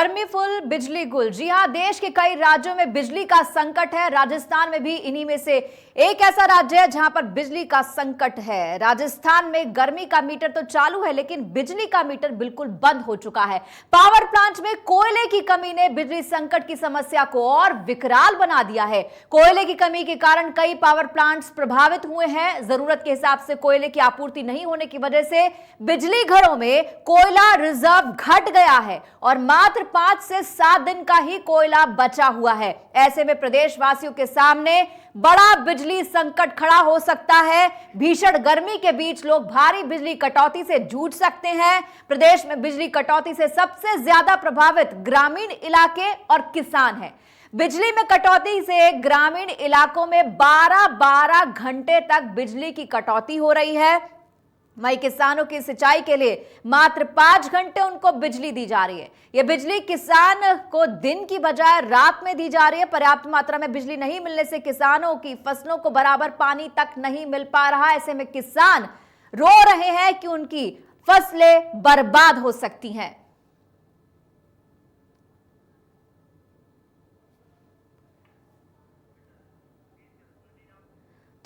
गर्मी फुल बिजली गुल। जी हां, देश के कई राज्यों में बिजली का संकट है। राजस्थान में भी इन्हीं में से एक ऐसा राज्य है जहां पर बिजली का संकट है। राजस्थान में गर्मी का मीटर तो चालू है, लेकिन बिजली का मीटर बिल्कुल बंद हो चुका है। पावर प्लांट में कोयले की कमी ने बिजली संकट की समस्या को और विकराल बना दिया है। कोयले की कमी के कारण कई पावर प्लांट्स प्रभावित हुए हैं। जरूरत के हिसाब से कोयले की आपूर्ति नहीं होने की वजह से बिजली घरों में कोयला रिजर्व घट गया है और मात्र 5 से 7 दिन का ही कोयला बचा हुआ है। ऐसे में प्रदेशवासियों के सामने बड़ा बिजली संकट खड़ा हो सकता है। भीषण गर्मी के बीच लोग भारी बिजली कटौती से जूझ सकते हैं। प्रदेश में बिजली कटौती से सबसे ज्यादा प्रभावित ग्रामीण इलाके और किसान हैं। बिजली में कटौती से ग्रामीण इलाकों में 12-12 घंटे तक बिजली की कटौती हो रही है। वहीं किसानों की सिंचाई के लिए मात्र 5 घंटे उनको बिजली दी जा रही है। यह बिजली किसान को दिन की बजाय रात में दी जा रही है। पर्याप्त मात्रा में बिजली नहीं मिलने से किसानों की फसलों को बराबर पानी तक नहीं मिल पा रहा। ऐसे में किसान रो रहे हैं कि उनकी फसलें बर्बाद हो सकती हैं।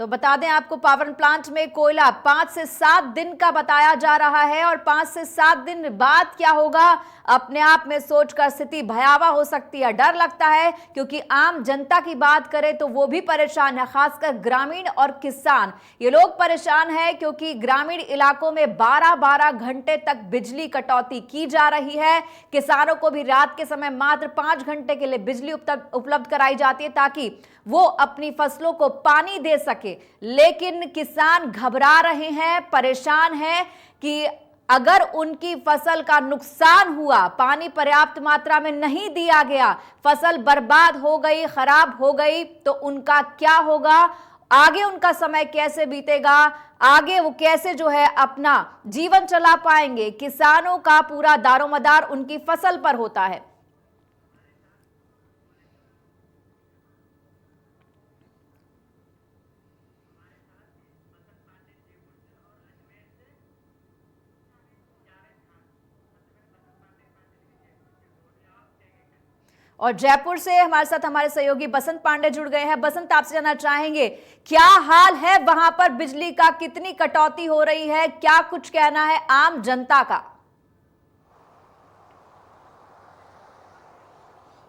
तो बता दें आपको, पावर प्लांट में कोयला 5 से 7 दिन का बताया जा रहा है और 5 से 7 दिन बाद क्या होगा, अपने आप में सोचकर स्थिति भयावह हो सकती है। डर लगता है क्योंकि आम जनता की बात करें तो वो भी परेशान है, खासकर ग्रामीण और किसान। ये लोग परेशान हैं क्योंकि ग्रामीण इलाकों में 12-12 घंटे तक बिजली कटौती की जा रही है। किसानों को भी रात के समय मात्र 5 घंटे के लिए बिजली उपलब्ध कराई जाती है ताकि वो अपनी फसलों को पानी दे सके। लेकिन किसान घबरा रहे हैं, परेशान हैं कि अगर उनकी फसल का नुकसान हुआ, पानी पर्याप्त मात्रा में नहीं दिया गया, फसल बर्बाद हो गई, खराब हो गई, तो उनका क्या होगा, आगे उनका समय कैसे बीतेगा, आगे वो कैसे जो है अपना जीवन चला पाएंगे। किसानों का पूरा दारोमदार उनकी फसल पर होता है। और जयपुर से हमारे साथ हमारे सहयोगी बसंत पांडे जुड़ गए हैं। बसंत, आपसे जानना चाहेंगे क्या हाल है वहां पर, बिजली का कितनी कटौती हो रही है, क्या कुछ कहना है आम जनता का?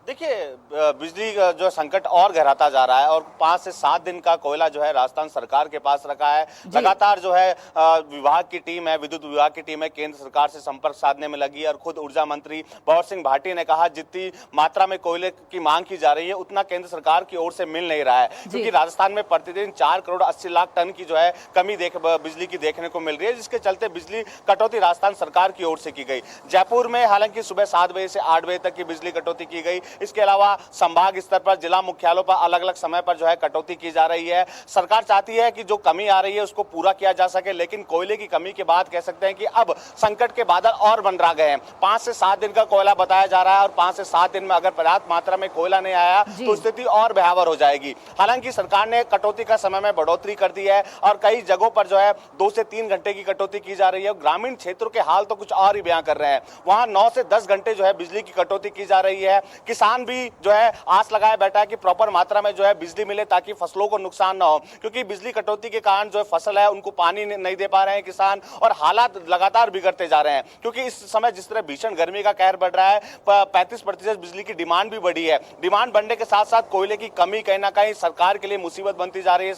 देखिए, बिजली का जो संकट और गहराता जा रहा है और 5 से 7 दिन का कोयला जो है राजस्थान सरकार के पास रखा है। लगातार जो है विभाग की टीम है, विद्युत विभाग की टीम है, केंद्र सरकार से संपर्क साधने में लगी है और खुद ऊर्जा मंत्री भंवर सिंह भाटी ने कहा जितनी मात्रा में कोयले की मांग की जा रही है उतना केंद्र सरकार की ओर से मिल नहीं रहा है, क्योंकि राजस्थान में प्रतिदिन 4 करोड़ 80 लाख टन की जो है कमी बिजली की देखने को मिल रही है, जिसके चलते बिजली कटौती राजस्थान सरकार की ओर से की गई। जयपुर में हालांकि सुबह 7 बजे से 8 बजे तक की बिजली कटौती की गई। इसके अलावा संभाग स्तर पर जिला मुख्यालयों पर अलग अलग समय पर जो है कटौती की जा रही है। सरकार चाहती है कि जो कमी आ रही है उसको पूरा किया जा सके, लेकिन कोयले की कमी के बाद कह सकते हैं कि अब संकट के बादल और मंडरा गए हैं। 5 से 7 दिन का कोयला बताया जा रहा है और 5 से 7 दिन में अगर पर्याप्त मात्रा में कोयला नहीं आया तो स्थिति और भयावह हो जाएगी। हालांकि सरकार ने कटौती का समय में बढ़ोतरी कर दी है और कई जगहों पर जो है 2 से 3 घंटे की कटौती की जा रही है। ग्रामीण क्षेत्रों के हाल तो कुछ और ही बयां कर रहे हैं, वहां 9 से 10 घंटे जो है बिजली की कटौती की जा रही है। किसान भी जो है आस लगाए बैठा है कि प्रॉपर मात्रा में जो है बिजली मिले ताकि फसलों को नुकसान ना हो, क्योंकि बिजली कटौती के कारण जो है फसल है उनको पानी नहीं दे पा रहे हैं किसान और हालात लगातार बिगड़ते जा रहे हैं। क्योंकि इस समय जिस तरह भीषण गर्मी का कहर बढ़ रहा है, 35% बिजली की डिमांड भी बढ़ी है। डिमांड बढ़ने के साथ साथ कोयले की कमी कहीं ना कहीं सरकार के लिए मुसीबत बनती जा रही है।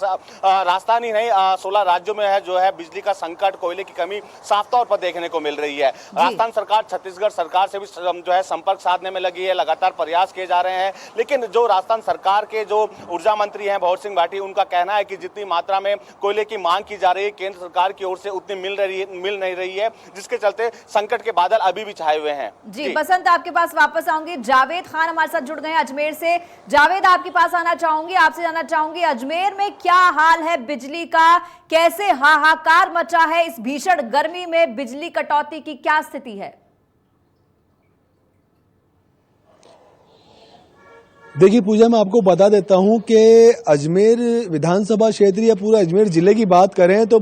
राजस्थान ही नहीं 16 राज्यों में है जो है बिजली का संकट, कोयले की कमी साफ तौर पर देखने को मिल रही है। राजस्थान सरकार छत्तीसगढ़ सरकार से भी जो है संपर्क साधने में लगी है, लगातार प्रयास किए जा रहे हैं। लेकिन जो राजस्थान सरकार के जो ऊर्जा मंत्री हैं भंवर सिंह भाटी, उनका कहना है कि जितनी मात्रा में कोयले की मांग की जा रही है केंद्र सरकार की ओर से उतनी मिल नहीं रही है, जिसके चलते संकट के बादल अभी भी छाए हुए हैं। जी बसंत, आपके पास वापस आऊंगी। जावेद खान हमारे साथ जुड़ गए हैं अजमेर से। जावेद, आपके पास आना चाहूंगी, आपसे जानना चाहूंगी अजमेर में क्या हाल है बिजली का, कैसे हाहाकार मचा है इस भीषण गर्मी में, बिजली कटौती की क्या स्थिति है? देखिए पूजा, मैं आपको बता देता हूं कि अजमेर विधानसभा क्षेत्र या पूरा अजमेर ज़िले की बात करें तो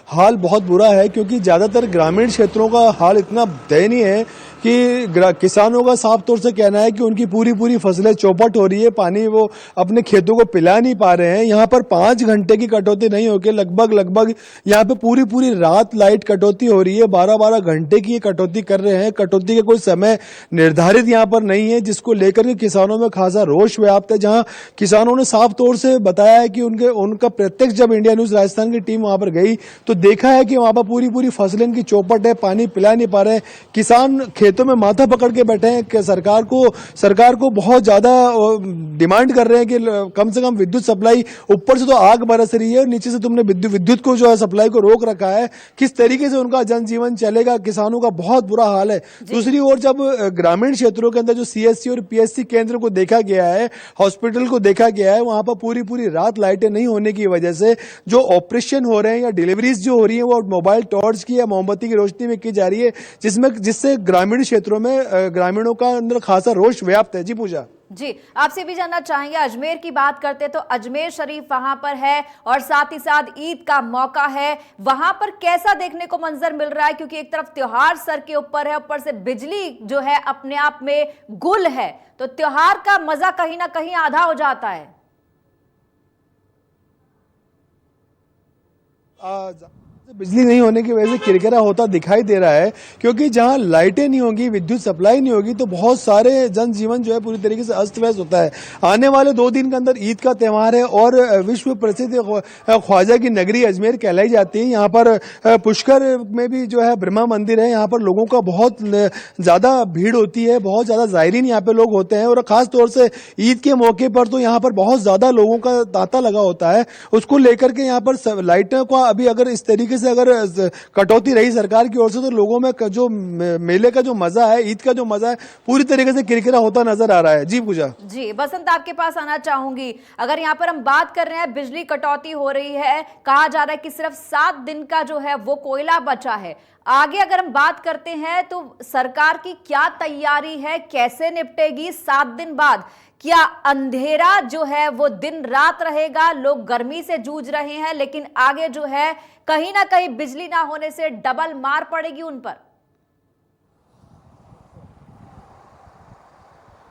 हाल बहुत बुरा है, क्योंकि ज़्यादातर ग्रामीण क्षेत्रों का हाल इतना दयनीय है कि किसानों का साफ तौर से कहना है कि उनकी पूरी फसलें चौपट हो रही है, पानी वो अपने खेतों को पिला नहीं पा रहे हैं। यहाँ पर 5 घंटे की कटौती नहीं होकर लगभग यहाँ पे पूरी रात लाइट कटौती हो रही है। 12 घंटे की ये कटौती कर रहे हैं। कटौती का कोई समय निर्धारित यहाँ पर नहीं है, जिसको लेकर के किसानों में खासा रोष व्याप्त है। जहां किसानों ने साफ तौर से बताया है कि उनका प्रत्यक्ष जब इंडिया न्यूज राजस्थान की टीम वहां पर गई तो देखा है कि वहां पर पूरी फसलें इनकी चौपट है, पानी पिला नहीं पा रहे हैं। किसान खेतों में माथा पकड़ के बैठे हैं कि सरकार को बहुत ज्यादा डिमांड कर रहे हैं कि कम से कम विद्युत सप्लाई, ऊपर से तो आग बरस रही है और नीचे से तुमने विद्युत को जो है सप्लाई को रोक रखा है। किस तरीके से उनका जनजीवन चलेगा, किसानों का बहुत बुरा हाल है। दूसरी ओर जब ग्रामीण क्षेत्रों के अंदर जो सीएससी और पीएससी केंद्र को देखा गया है, हॉस्पिटल को देखा गया है, वहां पर पूरी रात लाइटें नहीं होने की वजह से जो ऑपरेशन हो रहे हैं या डिलीवरीज जो हो रही है वो मोबाइल टॉर्च की या मोमबत्ती की रोशनी में की जा रही है, जिससे ग्रामीण क्षेत्रों में ग्रामीणों का अंदर खासा रोष व्याप्त है। जी पूजा जी, आपसे भी जानना चाहेंगे, अजमेर की बात करते तो अजमेर शरीफ वहां पर है और साथ ही साथ ईद का मौका है, वहां पर कैसा देखने को मंजर मिल रहा है? क्योंकि एक तरफ त्योहार सर के ऊपर है, ऊपर से बिजली जो है अपने आप में गुल है, तो त्योहार का मजा कहीं ना कहीं आधा हो जाता है। बिजली नहीं होने की वजह से किरकिरा होता दिखाई दे रहा है, क्योंकि जहां लाइटें नहीं होगी, विद्युत सप्लाई नहीं होगी, तो बहुत सारे जनजीवन जो है पूरी तरीके से अस्त व्यस्त होता है। आने वाले 2 दिन के अंदर ईद का त्यौहार है और विश्व प्रसिद्ध ख्वाजा की नगरी अजमेर कहलाई जाती है। यहाँ पर पुष्कर में भी जो है ब्रह्मा मंदिर है, यहाँ पर लोगों का बहुत ज्यादा भीड़ होती है, बहुत ज्यादा जायरीन यहाँ पे लोग होते हैं और खास तौर से ईद के मौके पर तो यहाँ पर बहुत ज्यादा लोगों का तांता लगा होता है। उसको लेकर के यहाँ पर लाइटों का अभी अगर इस तरीके से अगर कटौती रही सरकार की ओर से तो लोगों में जो मेले का जो मजा है, ईद का जो मजा है, पूरी तरीके से किरकिरा होता नजर आ रहा है। जी पूजा जी, बसंत आपके पास आना चाहूंगी। अगर यहाँ पर हम बात कर रहे हैं, बिजली कटौती हो रही है, कहा जा रहा है कि सिर्फ 7 दिन का जो है वो कोयला बचा है। आगे अगर हम बात करते हैं तो सरकार की क्या तैयारी है, कैसे निपटेगी 7 दिन बाद? क्या अंधेरा जो है वो दिन रात रहेगा? लोग गर्मी से जूझ रहे हैं, लेकिन आगे जो है कहीं ना कहीं बिजली ना होने से डबल मार पड़ेगी उन पर।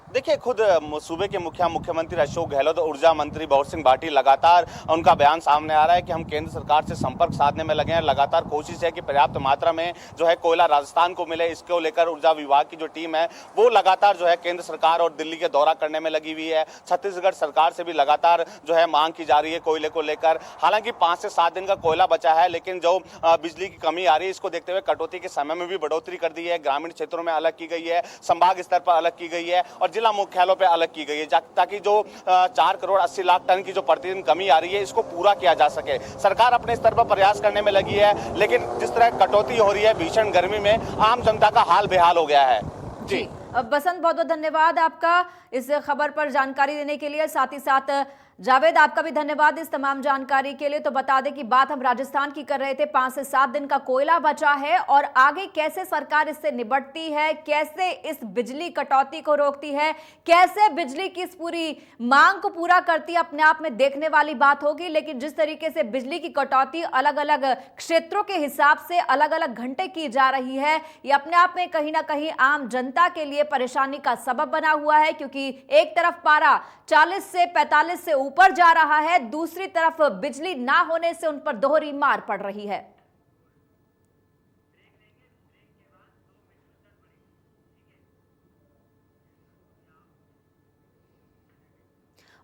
देखिए, खुद सूबे के मुख्यमंत्री अशोक गहलोत और ऊर्जा मंत्री बहुर सिंह भाटी लगातार उनका बयान सामने आ रहा है कि हम केंद्र सरकार से संपर्क साधने में लगे हैं। लगातार कोशिश है कि पर्याप्त मात्रा में जो है कोयला राजस्थान को मिले। इसको लेकर ऊर्जा विभाग की जो टीम है वो लगातार जो है केंद्र सरकार और दिल्ली के दौरा करने में लगी हुई है। छत्तीसगढ़ सरकार से भी लगातार जो है मांग की जा रही है कोयले को लेकर। हालांकि 5 से 7 दिन का कोयला बचा है, लेकिन जो बिजली की कमी आ रही है, इसको देखते हुए कटौती के समय में भी बढ़ोतरी कर दी है। ग्रामीण क्षेत्रों में अलग की गई है, संभाग स्तर पर अलग की गई है और जिला मुख्यालयों पे अलग की गई है, ताकि जो 4 करोड़ 80 लाख टन की जो प्रतिदिन कमी आ रही है इसको पूरा किया जा सके। सरकार अपने स्तर पर प्रयास करने में लगी है, लेकिन जिस तरह कटौती हो रही है भीषण गर्मी में, आम जनता का हाल बेहाल हो गया है। जी बसंत, बहुत बहुत धन्यवाद आपका इस खबर पर जानकारी देने के लिए। साथ ही साथ जावेद, आपका भी धन्यवाद इस तमाम जानकारी के लिए। तो बता दें कि बात हम राजस्थान की कर रहे थे, 5 से 7 दिन का कोयला बचा है और आगे कैसे सरकार इससे निपटती है, कैसे इस बिजली कटौती को रोकती है, कैसे बिजली की इस पूरी मांग को पूरा करती है, अपने आप में देखने वाली बात होगी। लेकिन जिस तरीके से बिजली की कटौती अलग अलग क्षेत्रों के हिसाब से अलग अलग घंटे की जा रही है, ये अपने आप में कहीं ना कहीं आम जनता के लिए परेशानी का सबब बना हुआ है। क्योंकि एक तरफ पारा 40 से 45 से ऊपर जा रहा है, दूसरी तरफ बिजली ना होने से उन पर दोहरी मार पड़ रही है।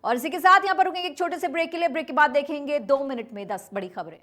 और इसी के साथ यहां पर रुकेंगे एक छोटे से ब्रेक के लिए। ब्रेक के बाद देखेंगे 2 मिनट में 10 बड़ी खबरें।